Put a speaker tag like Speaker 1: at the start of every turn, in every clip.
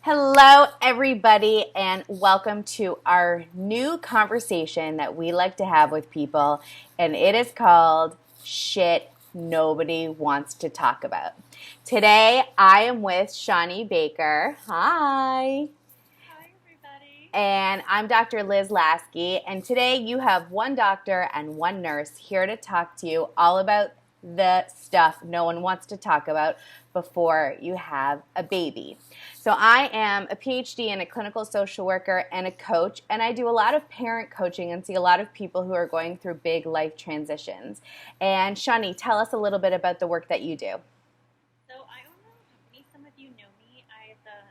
Speaker 1: Hello, everybody, and welcome to our new conversation that we like to have with people, and it is called Shit Nobody Wants to Talk About. Today, I am with Shawnee Baker. Hi.
Speaker 2: Hi, everybody.
Speaker 1: And I'm Dr. Liz Lasky, and today you have one doctor and one nurse here to talk to you all about the stuff no one wants to talk about before you have a baby. So I am a PhD and a clinical social worker and a coach, and I do a lot of parent coaching and see a lot of people who are going through big life transitions. And Shawnee, tell us a little bit about the work that you do.
Speaker 2: So I own my own company. Some of you know me. I'm a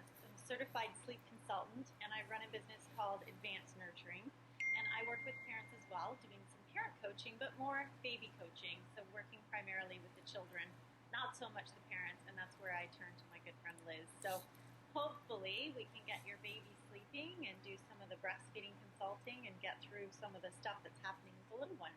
Speaker 2: certified sleep consultant, and I run a business called Advanced Nurturing. And I work with parents as well, doing some parent coaching, but more baby coaching. So working primarily with the children, not so much the parents, and that's where I turn to my good friend Liz. So hopefully we can get your baby sleeping and do some of the breastfeeding consulting and get through some of the stuff that's happening with the little one.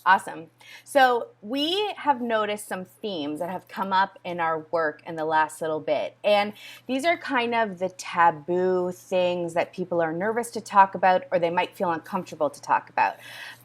Speaker 1: Awesome. So we have noticed some themes that have come up in our work in the last little bit. And these are kind of the taboo things that people are nervous to talk about or they might feel uncomfortable to talk about.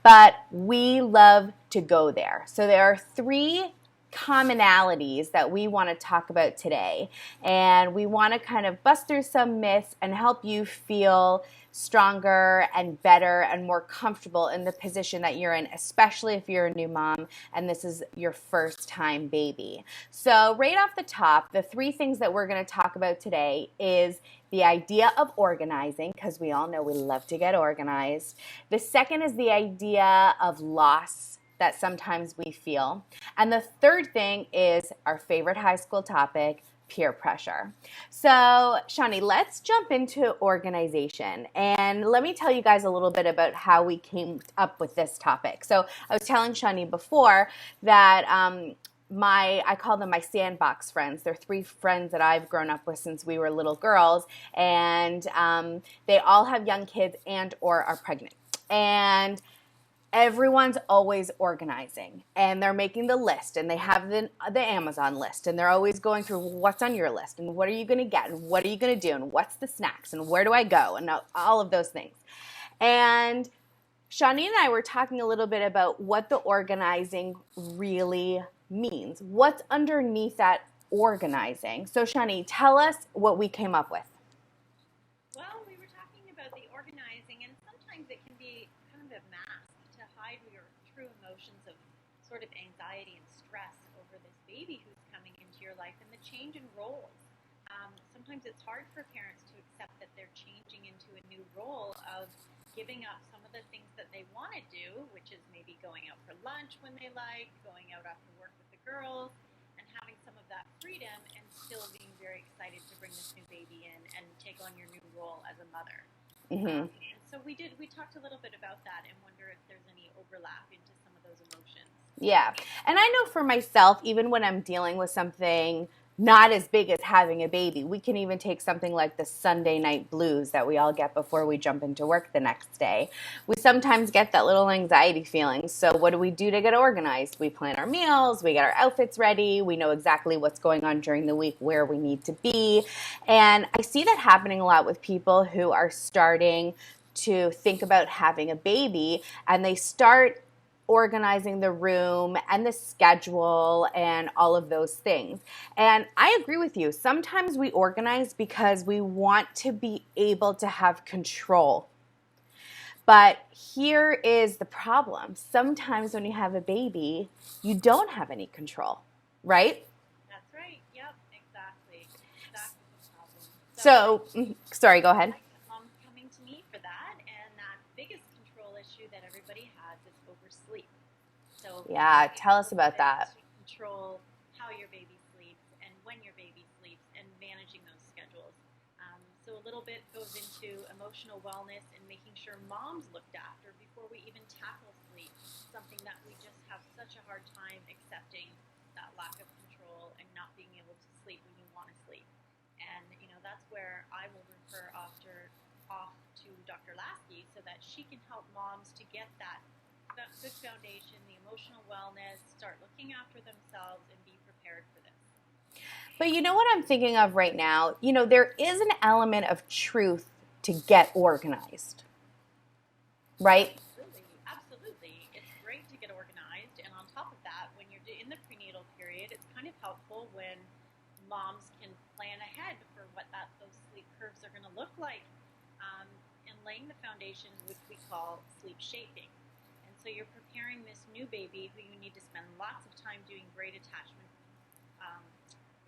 Speaker 1: But we love to go there. So there are three commonalities that we want to talk about today. And we want to kind of bust through some myths and help you feel stronger and better and more comfortable in the position that you're in, especially if you're a new mom and this is your first time baby. So right off the top, the three things that we're going to talk about today is the idea of organizing, because we all know we love to get organized. The second is the idea of loss that sometimes we feel. And the third thing is our favorite high school topic, peer pressure. So, Shawnee, let's jump into organization. And let me tell you guys a little bit about how we came up with this topic. So, I was telling Shawnee before that I call them my sandbox friends. They're three friends that I've grown up with since we were little girls, and they all have young kids and or are pregnant. And everyone's always organizing and they're making the list and they have the Amazon list and they're always going through what's on your list and what are you going to get and what are you going to do and what's the snacks and where do I go and all of those things. And Shawnee and I were talking a little bit about what the organizing really means. What's underneath that organizing? So Shawnee, tell us what we came up with.
Speaker 2: Well, we were talking about the organizing, and sometimes it can be kind of a mask to hide your true emotions of sort of anxiety and stress over this baby who's coming into your life and the change in roles. Sometimes it's hard for parents to accept that they're changing into a new role of giving up some of the things that they want to do, which is maybe going out for lunch when they like, going out after work with the girls, and having some of that freedom and still being very excited to bring this new baby in and take on your new role as a mother.
Speaker 1: Mm-hmm.
Speaker 2: And so we talked a little bit about that and wonder if there's any overlap into some of those emotions.
Speaker 1: Yeah. And I know for myself, even when I'm dealing with something not as big as having a baby, we can even take something like the Sunday night blues that we all get before we jump into work the next day. We sometimes get that little anxiety feeling. So what do we do to get organized? We plan our meals, we get our outfits ready, we know exactly what's going on during the week, where we need to be. And I see that happening a lot with people who are starting to think about having a baby and they start organizing the room and the schedule and all of those things. And I agree with you. Sometimes we organize because we want to be able to have control. But here is the problem. Sometimes when you have a baby, you don't have any control, right?
Speaker 2: That's right. Yep, exactly. Exactly the problem.
Speaker 1: Sorry, go ahead.
Speaker 2: Mom's coming to me for that, and that biggest control issue that everybody has is oversleep. So
Speaker 1: Yeah, tell us about that.
Speaker 2: to control how your baby sleeps and when your baby sleeps and managing those schedules. So a little bit goes into emotional wellness and making sure mom's looked after before we even tackle sleep, something that we just have such a hard time accepting, that lack of control and not being able to sleep when you want to sleep. And that's where I will refer off to Dr. Lasky so that she can help moms to get that good foundation, the emotional wellness, start looking after themselves, and be prepared for this.
Speaker 1: But you know what I'm thinking of right now? There is an element of truth to get organized, right?
Speaker 2: Absolutely, absolutely. It's great to get organized, and on top of that, when you're in the prenatal period, it's kind of helpful when moms can plan ahead for what those sleep curves are going to look like, um, and laying the foundation, which we call sleep shaping. And so you're preparing this new baby who you need to spend lots of time doing great attachment um,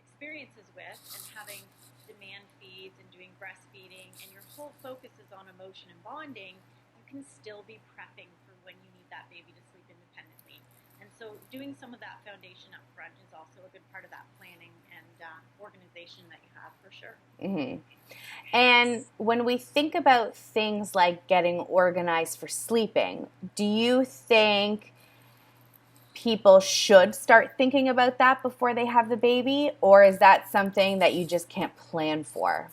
Speaker 2: experiences with, and having demand feeds and doing breastfeeding, and your whole focus is on emotion and bonding. You can still be prepping for when you need that baby to sleep independently. And so doing some of that foundation up front is also a good part of that planning and organization that you have, for sure.
Speaker 1: Mm-hmm. And when we think about things like getting organized for sleeping, do you think people should start thinking about that before they have the baby? Or is that something that you just can't plan for?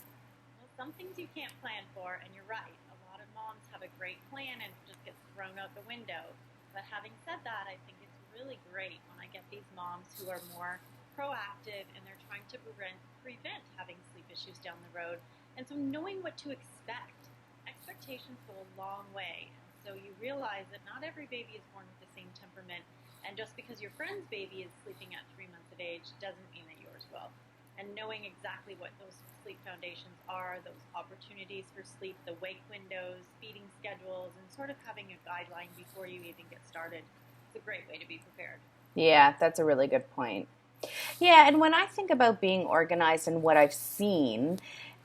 Speaker 2: Well, some things you can't plan for, and you're right. A lot of moms have a great plan and it just gets thrown out the window. But having said that, I think it's really great when I get these moms who are more proactive and they're trying to prevent having sleep issues down the road. And so knowing what to expect, expectations go a long way. So you realize that not every baby is born with the same temperament, and just because your friend's baby is sleeping at 3 months of age doesn't mean that yours will. And knowing exactly what those sleep foundations are, those opportunities for sleep, the wake windows, feeding schedules, and sort of having a guideline before you even get started is a great way to be prepared.
Speaker 1: Yeah, that's a really good point. Yeah, and when I think about being organized and what I've seen,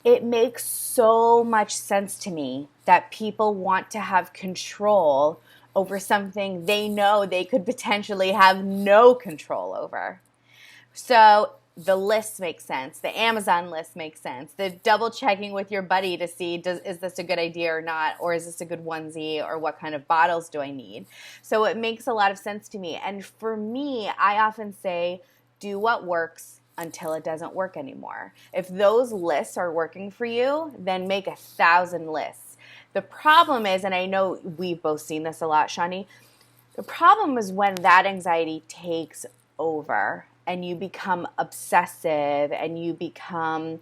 Speaker 1: it makes so much sense to me that people want to have control over something they know they could potentially have no control over. So the lists make sense. The Amazon list makes sense. The double checking with your buddy to see, is this a good idea or not? Or is this a good onesie? Or what kind of bottles do I need? So it makes a lot of sense to me. And for me, I often say, do what works until it doesn't work anymore. If those lists are working for you, then make 1,000 lists. The problem is, and I know we've both seen this a lot, Shawnee, the problem is when that anxiety takes over and you become obsessive and you become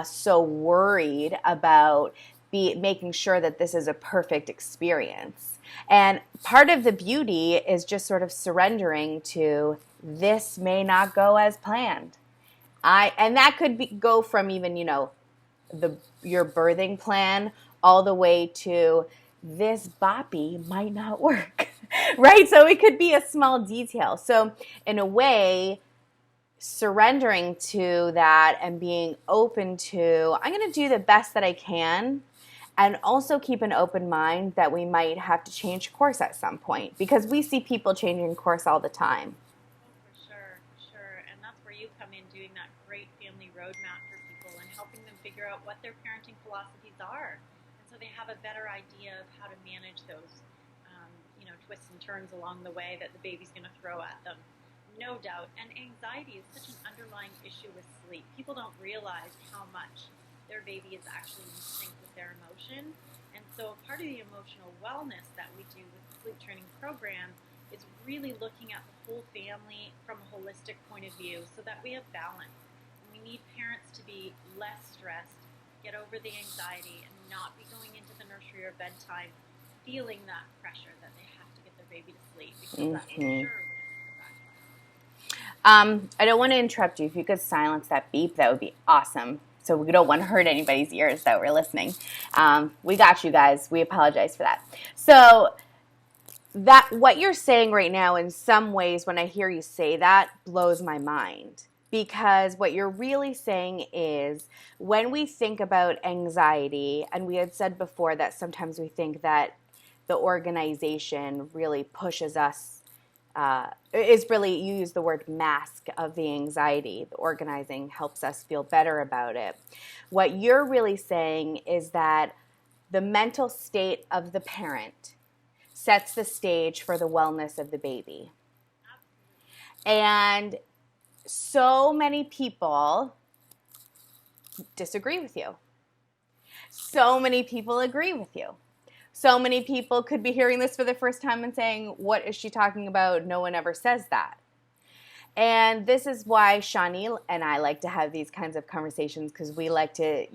Speaker 1: so worried about making sure that this is a perfect experience. And part of the beauty is just sort of surrendering to this may not go as planned. And that could go from even, your birthing plan all the way to this boppy might not work, right? So it could be a small detail. So in a way, surrendering to that and being open to, I'm going to do the best that I can, and also keep an open mind that we might have to change course at some point, because we see people changing course all the time.
Speaker 2: For sure. And that's where you come in, doing that great family roadmap for people and helping them figure out what their parenting philosophies are. And so they have a better idea of how to manage those, twists and turns along the way that the baby's going to throw at them. No doubt. And anxiety is such an underlying issue with sleep. People don't realize how much their baby is actually in sync with their emotion. And so part of the emotional wellness that we do with the sleep training program is really looking at the whole family from a holistic point of view so that we have balance. And we need parents to be less stressed, get over the anxiety, and not be going into the nursery or bedtime feeling that pressure that they have to get their baby to sleep, because that for sure will
Speaker 1: I don't want to interrupt you. If you could silence that beep, that would be awesome. So we don't want to hurt anybody's ears that were listening. We got you guys. We apologize for that. So that what you're saying right now, in some ways, when I hear you say that, blows my mind. Because what you're really saying is, when we think about anxiety, and we had said before that sometimes we think that the organization really pushes us, is really, you use the word mask of the anxiety. The organizing helps us feel better about it. What you're really saying is that the mental state of the parent sets the stage for the wellness of the baby. And so many people disagree with you. So many people agree with you. So many people could be hearing this for the first time and saying, what is she talking about? No one ever says that. And this is why Shawnee and I like to have these kinds of conversations, because we like to,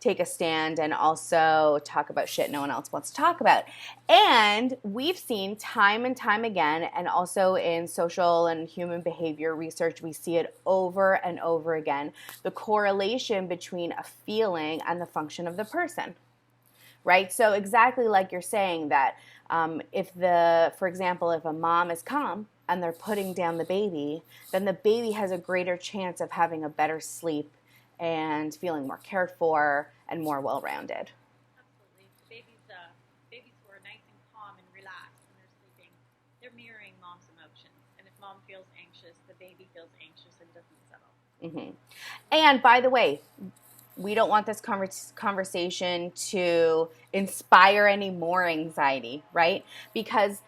Speaker 1: take a stand and also talk about shit no one else wants to talk about. And we've seen time and time again, and also in social and human behavior research, we see it over and over again, the correlation between a feeling and the function of the person. Right? So exactly like you're saying that for example, if a mom is calm and they're putting down the baby, then the baby has a greater chance of having a better sleep and feeling more cared for and more well-rounded.
Speaker 2: Absolutely. Babies who are nice and calm and relaxed when they're sleeping, they're mirroring mom's emotions. And if mom feels anxious, the baby feels anxious and doesn't settle.
Speaker 1: Mm-hmm. And by the way, we don't want this conversation to inspire any more anxiety, right? Because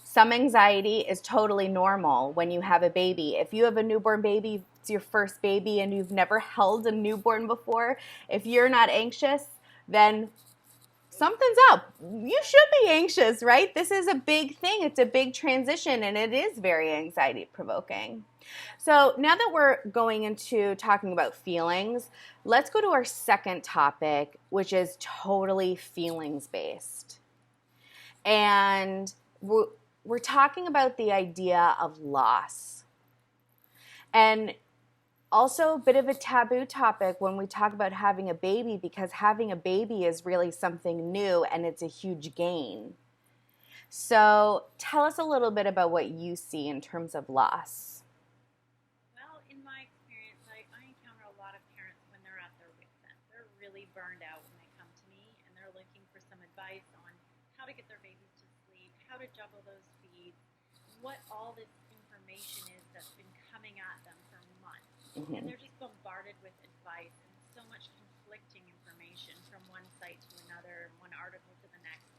Speaker 1: some anxiety is totally normal when you have a baby. If you have a newborn baby, it's your first baby, and you've never held a newborn before, if you're not anxious, then something's up. You should be anxious, right? This is a big thing. It's a big transition, and it is very anxiety provoking. So now that we're going into talking about feelings, let's go to our second topic, which is totally feelings based. And we're talking about the idea of loss. And also a bit of a taboo topic when we talk about having a baby, because having a baby is really something new and it's a huge gain. So tell us a little bit about what you see in terms of loss.
Speaker 2: Well, in my experience, I encounter a lot of parents when they're at their wit's end. They're really burned out when they come to me, and they're looking for some advice on how to get their babies to sleep, how to juggle those feeds, what all this information is that's been coming at them for months. Mm-hmm. And they're just bombarded with advice and so much conflicting information from one site to another, one article to the next.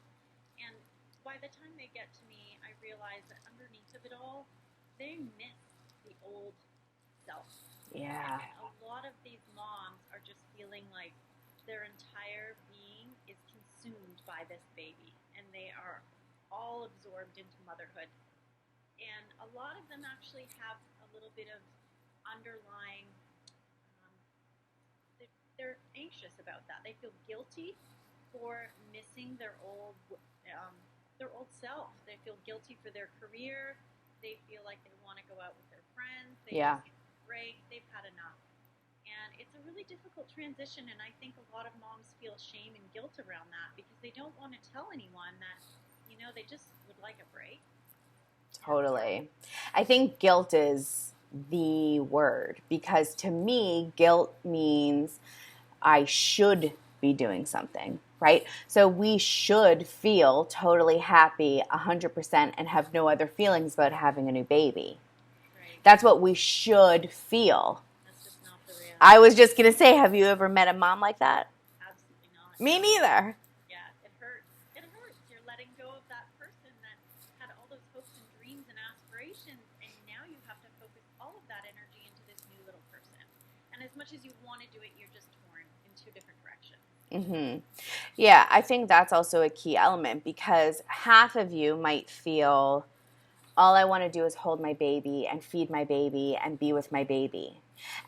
Speaker 2: And by the time they get to me, I realize that underneath of it all, they miss the old self.
Speaker 1: Yeah.
Speaker 2: And a lot of these moms are just feeling like their entire being is consumed by this baby, and they are all absorbed into motherhood. And a lot of them actually have a little bit of underlying, they're anxious about that. They feel guilty for missing their old self. They feel guilty for their career. They feel like they want to go out with their friends. They just need a break. They've had enough. And it's a really difficult transition, and I think a lot of moms feel shame and guilt around that because they don't want to tell anyone that, they just would like a break.
Speaker 1: Totally. I think guilt is the word, because to me, guilt means I should be doing something, right? So we should feel totally happy 100% and have no other feelings about having a new baby. Right. That's what we should feel.
Speaker 2: That's just not the reality.
Speaker 1: I was just going to say, have you ever met a mom like that?
Speaker 2: Absolutely not.
Speaker 1: Me neither.
Speaker 2: Yeah, it hurts. It hurts. You're letting go of that person that had all those hopes and dreams and aspirations, and now you have to focus all of that energy into this new little person. And as much as you want to do it, you're just torn in two different directions.
Speaker 1: Mm-hmm. Yeah, I think that's also a key element, because half of you might feel, all I want to do is hold my baby and feed my baby and be with my baby.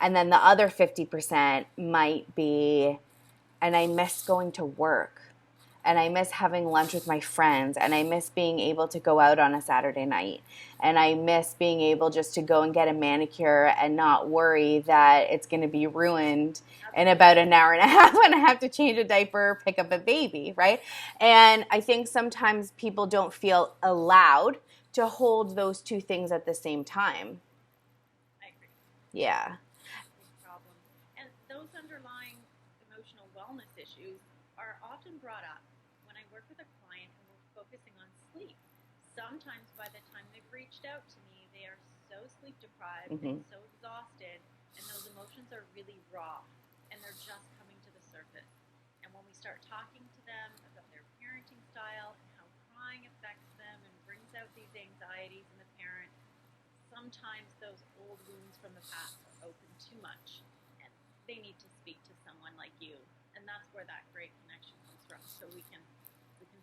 Speaker 1: And then the other 50% might be, and I miss going to work, and I miss having lunch with my friends, and I miss being able to go out on a Saturday night, and I miss being able just to go and get a manicure and not worry that it's going to be ruined in about an hour and a half when I have to change a diaper, pick up a baby, right? And I think sometimes people don't feel allowed to hold those two things at the same time.
Speaker 2: I agree.
Speaker 1: Yeah.
Speaker 2: Big problem. And those underlying emotional wellness issues are often brought up when I work with a client and we're focusing on sleep. Sometimes by the time they've reached out to me, they are so sleep deprived and so exhausted, and those emotions are really raw, and they're just coming to the surface. And when we start talking to them about their parenting style and how crying affects them and brings out these anxieties in the parent, sometimes those old wounds from the past are open too much, and they need to speak to someone like you. And that's where that great connection comes from. So we can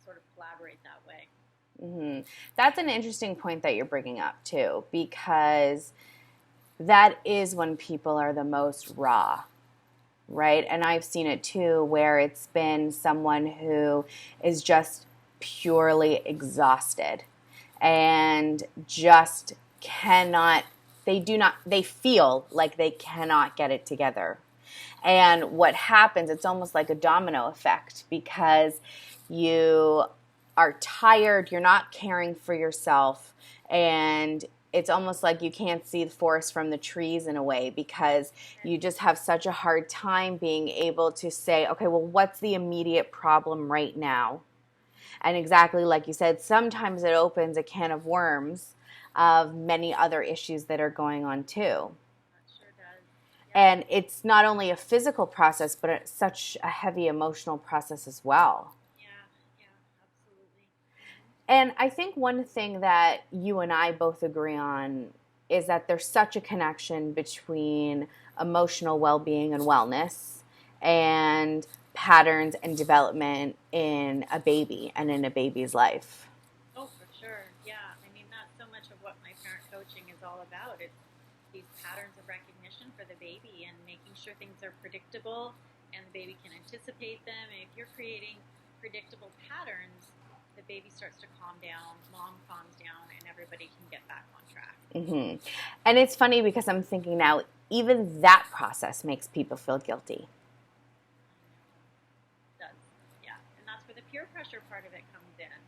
Speaker 2: sort of collaborate that way.
Speaker 1: Mm-hmm. That's an interesting point that you're bringing up too, because that is when people are the most raw, right? And I've seen it too, where it's been someone who is just purely exhausted and just cannot, they feel like they cannot get it together. And what happens, it's almost like a domino effect, because you are tired, you're not caring for yourself, and it's almost like you can't see the forest from the trees in a way, because you just have such a hard time being able to say, okay, well, what's the immediate problem right now? And exactly like you said, sometimes it opens a can of worms of many other issues that are going on too.
Speaker 2: That sure does. Yeah.
Speaker 1: And it's not only a physical process, but it's such a heavy emotional process as well.
Speaker 2: Yeah, yeah, absolutely.
Speaker 1: And I think one thing that you and I both agree on is that there's such a connection between emotional well-being and wellness and patterns and development in a baby and in a baby's life.
Speaker 2: Oh, for sure. Yeah. I mean, that's so much of what my parent coaching is all about. It's these patterns of recognition for the baby and making sure things are predictable and the baby can anticipate them. And if you're creating predictable patterns, the baby starts to calm down, mom calms down, and everybody can get back on track.
Speaker 1: Mm-hmm. And it's funny because I'm thinking now, even that process makes people feel guilty.
Speaker 2: It does. Yeah. And that's where the peer pressure part of it comes in.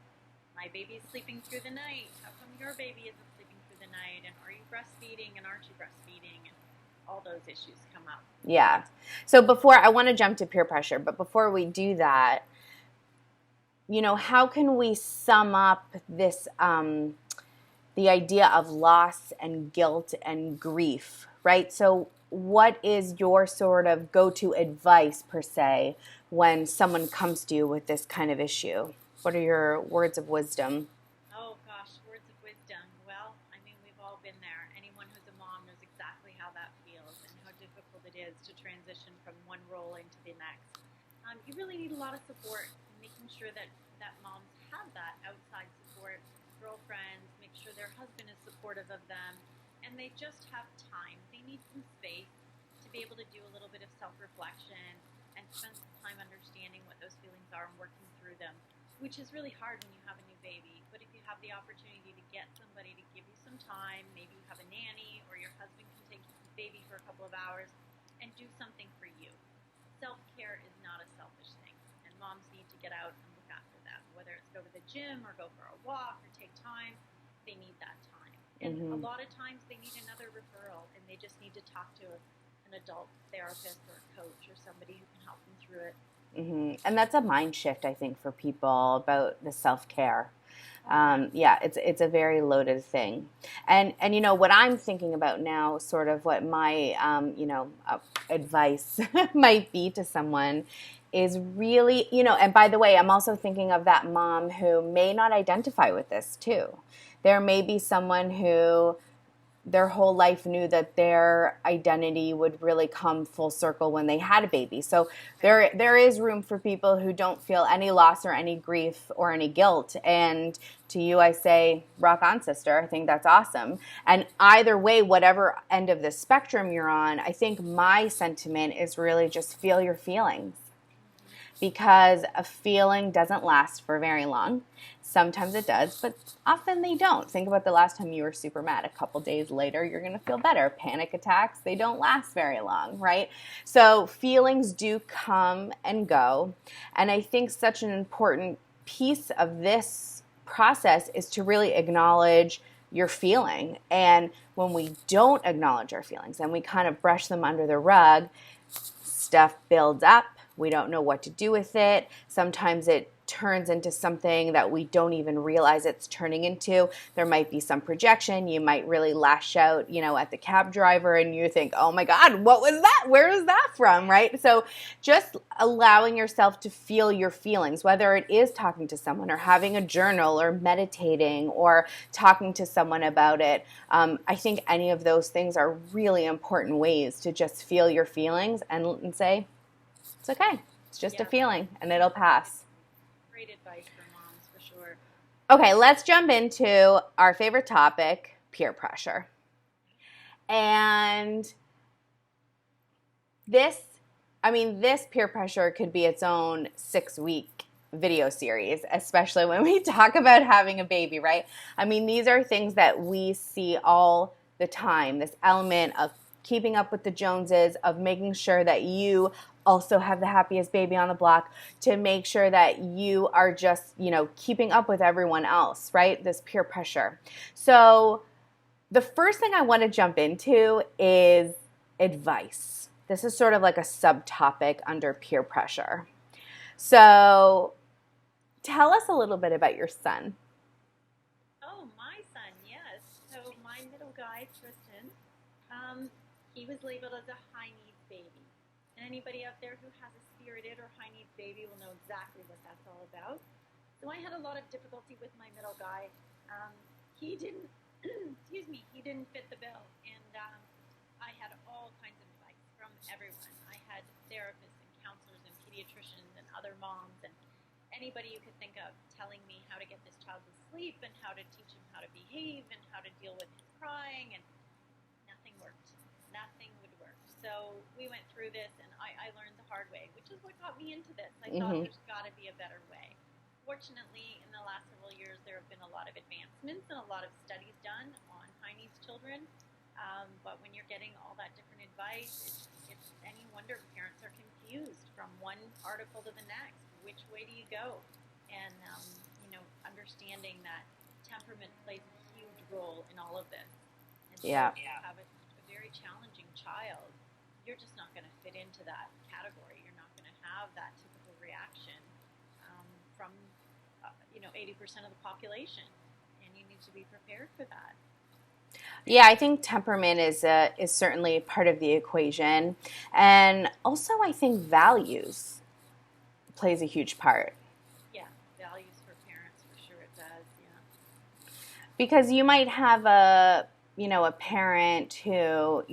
Speaker 2: My baby's sleeping through the night. How come your baby isn't sleeping through the night? And are you breastfeeding? And aren't you breastfeeding? And all those issues come up.
Speaker 1: Yeah. So before, I want to jump to peer pressure, but before we do that, how can we sum up this, the idea of loss and guilt and grief, right? So what is your sort of go-to advice, per se, when someone comes to you with this kind of issue? What are your words of wisdom?
Speaker 2: Oh gosh, words of wisdom. Well, I mean, we've all been there. Anyone who's a mom knows exactly how that feels and how difficult it is to transition from one role into the next. You really need a lot of support, making sure that moms have that outside support, girlfriends, make sure their husband is supportive of them, and they just have time. They need some space to be able to do a little bit of self-reflection and spend some time understanding what those feelings are and working through them, which is really hard when you have a new baby. But if you have the opportunity to get somebody to give you some time, maybe you have a nanny or your husband can take the baby for a couple of hours and do something for you. Self-care is not a selfish thing, and moms need to get out and look after them, whether it's go to the gym or go for a walk or take time. They need that time. And a lot of times they need another referral, and they just need to talk to an adult therapist or a coach or somebody who can help them through it.
Speaker 1: And that's a mind shift, I think, for people about the self-care. It's a very loaded thing. And what I'm thinking about now, sort of what my, advice might be to someone is really, and by the way, I'm also thinking of that mom who may not identify with this too. There may be someone who their whole life knew that their identity would really come full circle when they had a baby. So there is room for people who don't feel any loss or any grief or any guilt. And to you, I say, rock on, sister. I think that's awesome. And either way, whatever end of the spectrum you're on, I think my sentiment is really just feel your feelings. Because a feeling doesn't last for very long. Sometimes it does, but often they don't. Think about the last time you were super mad. A couple days later, you're going to feel better. Panic attacks, they don't last very long, right? So feelings do come and go. And I think such an important piece of this process is to really acknowledge your feeling. And when we don't acknowledge our feelings and we kind of brush them under the rug, stuff builds up. We don't know what to do with it. Sometimes it turns into something that we don't even realize it's turning into. There might be some projection. You might really lash out, at the cab driver and you think, oh my God, what was that? Where is that from, right? So just allowing yourself to feel your feelings, whether it is talking to someone or having a journal or meditating or talking to someone about it. I think any of those things are really important ways to just feel your feelings and say, it's okay. It's just a feeling and it'll pass.
Speaker 2: Great advice for moms, for sure.
Speaker 1: Okay, let's jump into our favorite topic, peer pressure. And this peer pressure could be its own 6-week video series, especially when we talk about having a baby, right? I mean, these are things that we see all the time, this element of keeping up with the Joneses, of making sure that you also have the happiest baby on the block, to make sure that you are just, keeping up with everyone else, right? This peer pressure. So the first thing I want to jump into is advice. This is sort of like a subtopic under peer pressure. So tell us a little bit about your son.
Speaker 2: Oh, my son, yes. So my middle guy, Tristan, he was labeled as a high-needs baby. And anybody out there who has a spirited or high-needs baby will know exactly what that's all about. So I had a lot of difficulty with my middle guy. He didn't, he didn't fit the bill. And I had all kinds of advice from everyone. I had therapists and counselors and pediatricians and other moms and anybody you could think of telling me how to get this child to sleep and how to teach him how to behave and how to deal with his crying, and nothing worked. Nothing would work. So we went through this, and I learned the hard way, which is what got me into this. I thought there's got to be a better way. Fortunately, in the last several years, there have been a lot of advancements and a lot of studies done on high-needs children. But when you're getting all that different advice, it's any wonder parents are confused from one article to the next. Which way do you go? And, understanding that temperament plays a huge role in all of this. And so if you have a very challenging child, you're just not going to fit into that category. You're not going to have that typical reaction from, 80% of the population. And you need to be prepared for that.
Speaker 1: Yeah, I think temperament is certainly part of the equation. And also I think values plays a huge part.
Speaker 2: Yeah, values for parents, for sure it does, yeah.
Speaker 1: Because you might have a parent who,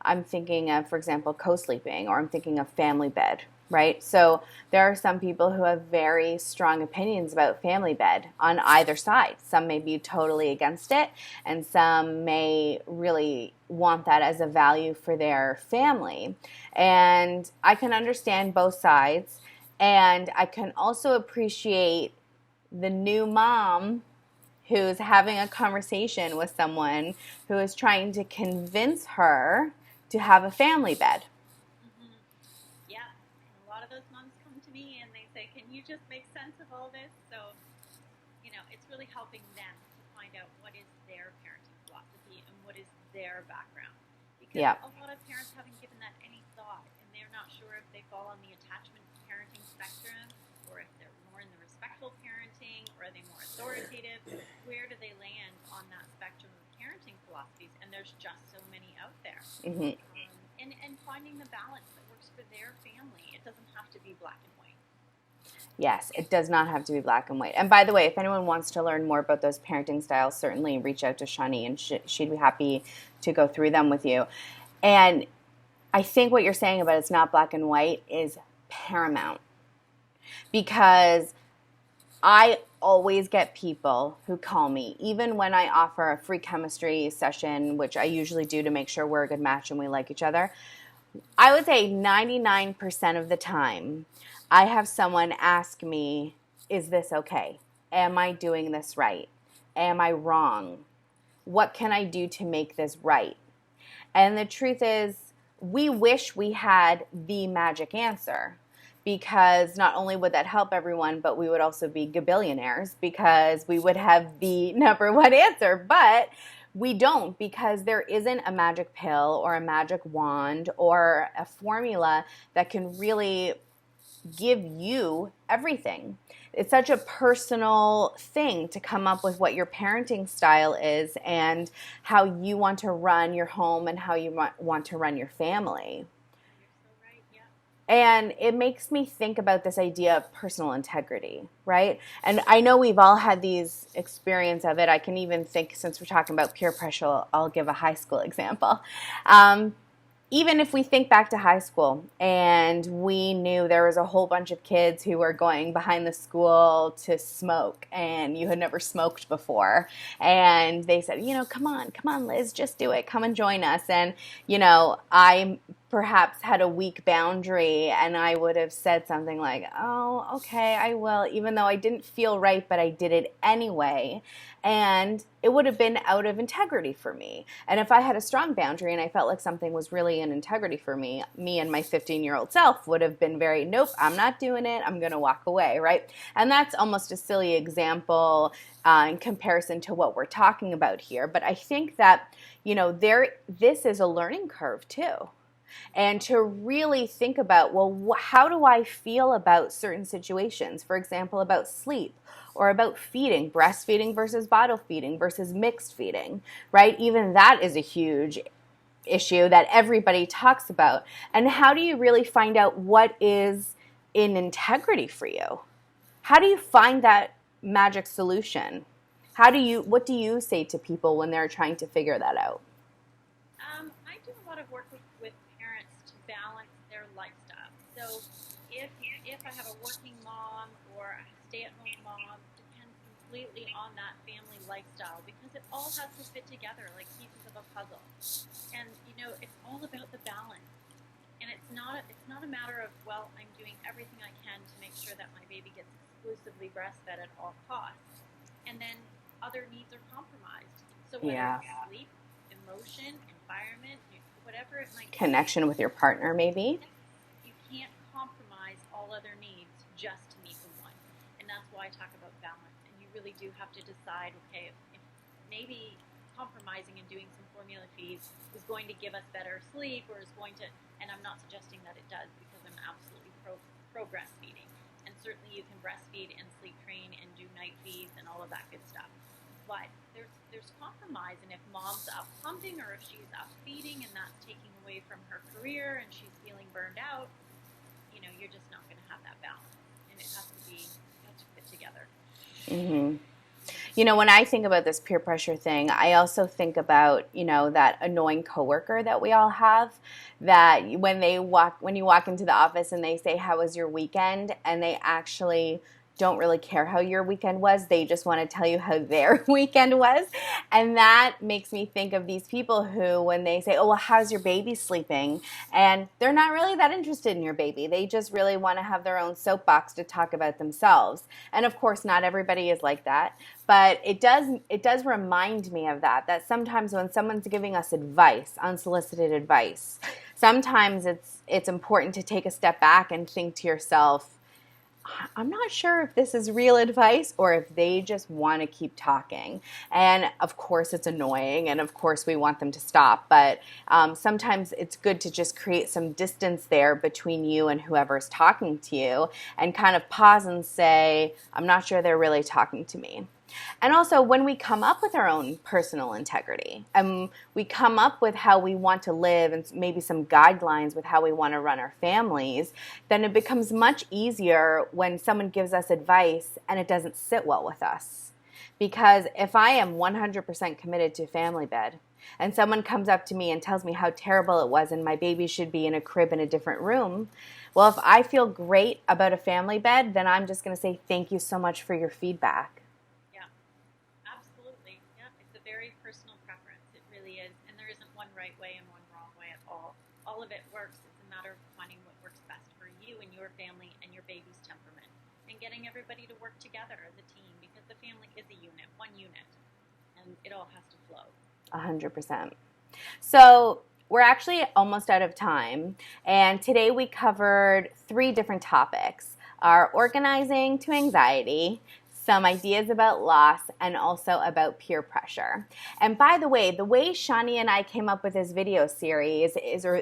Speaker 1: I'm thinking of, for example, co-sleeping, or I'm thinking of family bed, right? So there are some people who have very strong opinions about family bed on either side. Some may be totally against it, and some may really want that as a value for their family. And I can understand both sides, and I can also appreciate the new mom who's having a conversation with someone who is trying to convince her to have a family bed.
Speaker 2: Yeah, and a lot of those moms come to me and they say, can you just make sense of all this? So, it's really helping them to find out what is their parenting philosophy and what is their background. Because a lot of parents haven't given that any thought, and they're not sure if they fall on the attachment parenting spectrum, or if they're more in the respectful parenting, or are they more authoritative? Where do they land on that spectrum of parenting philosophies? And there's just so many out there. And finding the balance that works for their family. It doesn't have to be black and white.
Speaker 1: Yes, it does not have to be black and white. And by the way, if anyone wants to learn more about those parenting styles, certainly reach out to Shawnee, and she'd be happy to go through them with you. And I think what you're saying about it's not black and white is paramount, because I always get people who call me, even when I offer a free chemistry session, which I usually do to make sure we're a good match and we like each other. I would say 99% of the time, I have someone ask me, is this okay? Am I doing this right? Am I wrong? What can I do to make this right? And the truth is, we wish we had the magic answer, because not only would that help everyone, but we would also be gabillionaires because we would have the number one answer. But we don't, because there isn't a magic pill or a magic wand or a formula that can really give you everything. It's such a personal thing to come up with what your parenting style is and how you want to run your home and how you want to run your family. And it makes me think about this idea of personal integrity, right? And I know we've all had these experience of it. I can even think, since we're talking about peer pressure, I'll give a high school example. even if we think back to high school and we knew there was a whole bunch of kids who were going behind the school to smoke and you had never smoked before, and they said, come on, Liz, just do it. Come and join us. And, I perhaps had a weak boundary and I would have said something like, oh, okay, I will, even though I didn't feel right, but I did it anyway. And it would have been out of integrity for me. And if I had a strong boundary and I felt like something was really in integrity for me and my 15-year-old self would have been very, nope, I'm not doing it. I'm going to walk away, right? And that's almost a silly example in comparison to what we're talking about here. But I think that, this is a learning curve too. And to really think about, well, how do I feel about certain situations? For example, about sleep or about feeding, breastfeeding versus bottle feeding versus mixed feeding, right? Even that is a huge issue that everybody talks about. And how do you really find out what is in integrity for you? How do you find that magic solution? What do you say to people when they're trying to figure that out?
Speaker 2: I do a lot of work with parents to balance their lifestyle. So if I have a working mom or a stay-at-home mom, depends completely on that family lifestyle because it all has to fit together like pieces of a puzzle. And it's all about the balance. And it's not a matter of, well, I'm doing everything I can to make sure that my baby gets exclusively breastfed at all costs. And then other needs are compromised. So whether it's sleep, emotion, environment, whatever it might be.
Speaker 1: Connection with your partner, maybe.
Speaker 2: You can't compromise all other needs just to meet the one. And that's why I talk about balance. And you really do have to decide, okay, if maybe compromising and doing some formula feeds is going to give us better sleep or is going to, and I'm not suggesting that it does because I'm absolutely pro breastfeeding. And certainly you can breastfeed and sleep train and do night feeds and all of that good stuff. But there's compromise, and if mom's up pumping or if she's up feeding and that's taking away from her career and she's feeling burned out, you're just not going to have that balance, and it has to fit together.
Speaker 1: Mm-hmm. When I think about this peer pressure thing, I also think about, that annoying coworker that we all have, that when you walk into the office and they say, how was your weekend? And they actually don't really care how your weekend was. They just want to tell you how their weekend was. And that makes me think of these people who, when they say, oh, well, how's your baby sleeping? And they're not really that interested in your baby. They just really want to have their own soapbox to talk about themselves. And of course, not everybody is like that. But it does remind me of that sometimes when someone's giving us advice, unsolicited advice, sometimes it's important to take a step back and think to yourself, I'm not sure if this is real advice or if they just want to keep talking. And of course it's annoying, and of course we want them to stop, but sometimes it's good to just create some distance there between you and whoever's talking to you and kind of pause and say, I'm not sure they're really talking to me. And also, when we come up with our own personal integrity and we come up with how we want to live and maybe some guidelines with how we want to run our families, then it becomes much easier when someone gives us advice and it doesn't sit well with us. Because if I am 100% committed to family bed and someone comes up to me and tells me how terrible it was and my baby should be in a crib in a different room, well, if I feel great about a family bed, then I'm just going to say thank you so much for your feedback.
Speaker 2: Right way and one wrong way at all. All of it works. It's a matter of finding what works best for you and your family and your baby's temperament and getting everybody to work together as a team because the family is a unit, one unit, and it all has to flow.
Speaker 1: 100%. So we're actually almost out of time, and today we covered 3 different topics: our organizing to anxiety, some ideas about loss, and also about peer pressure. And by the way Shawnee and I came up with this video series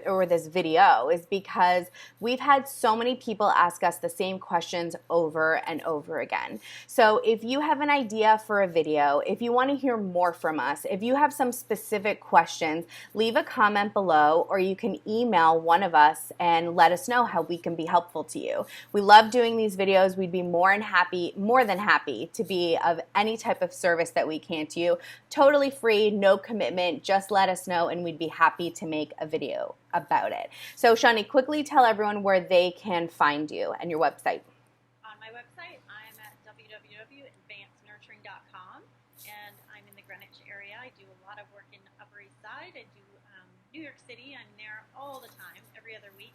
Speaker 1: or this video is because we've had so many people ask us the same questions over and over again. So if you have an idea for a video, if you want to hear more from us, if you have some specific questions, leave a comment below, or you can email one of us and let us know how we can be helpful to you. We love doing these videos. We'd be more than happy happy to be of any type of service that we can to you. Totally free, no commitment. Just let us know and we'd be happy to make a video about it. So Shawnee, quickly tell everyone where they can find you and your website.
Speaker 2: On my website, I'm at www.advancednurturing.com, and I'm in the Greenwich area. I do a lot of work in Upper East Side. I do New York City. I'm there all the time, every other week.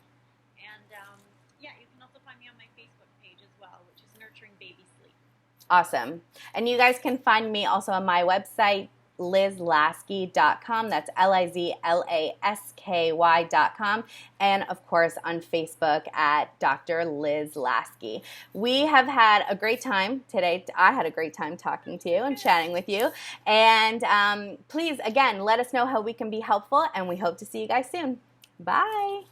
Speaker 2: And yeah, you can also find me on my Facebook page as well, which is Nurturing Baby Sleep.
Speaker 1: Awesome. And you guys can find me also on my website, LizLasky.com. That's LizLasky.com. And of course on Facebook at Dr. Liz Lasky. We have had a great time today. I had a great time talking to you and chatting with you. And please, again, let us know how we can be helpful, and we hope to see you guys soon. Bye.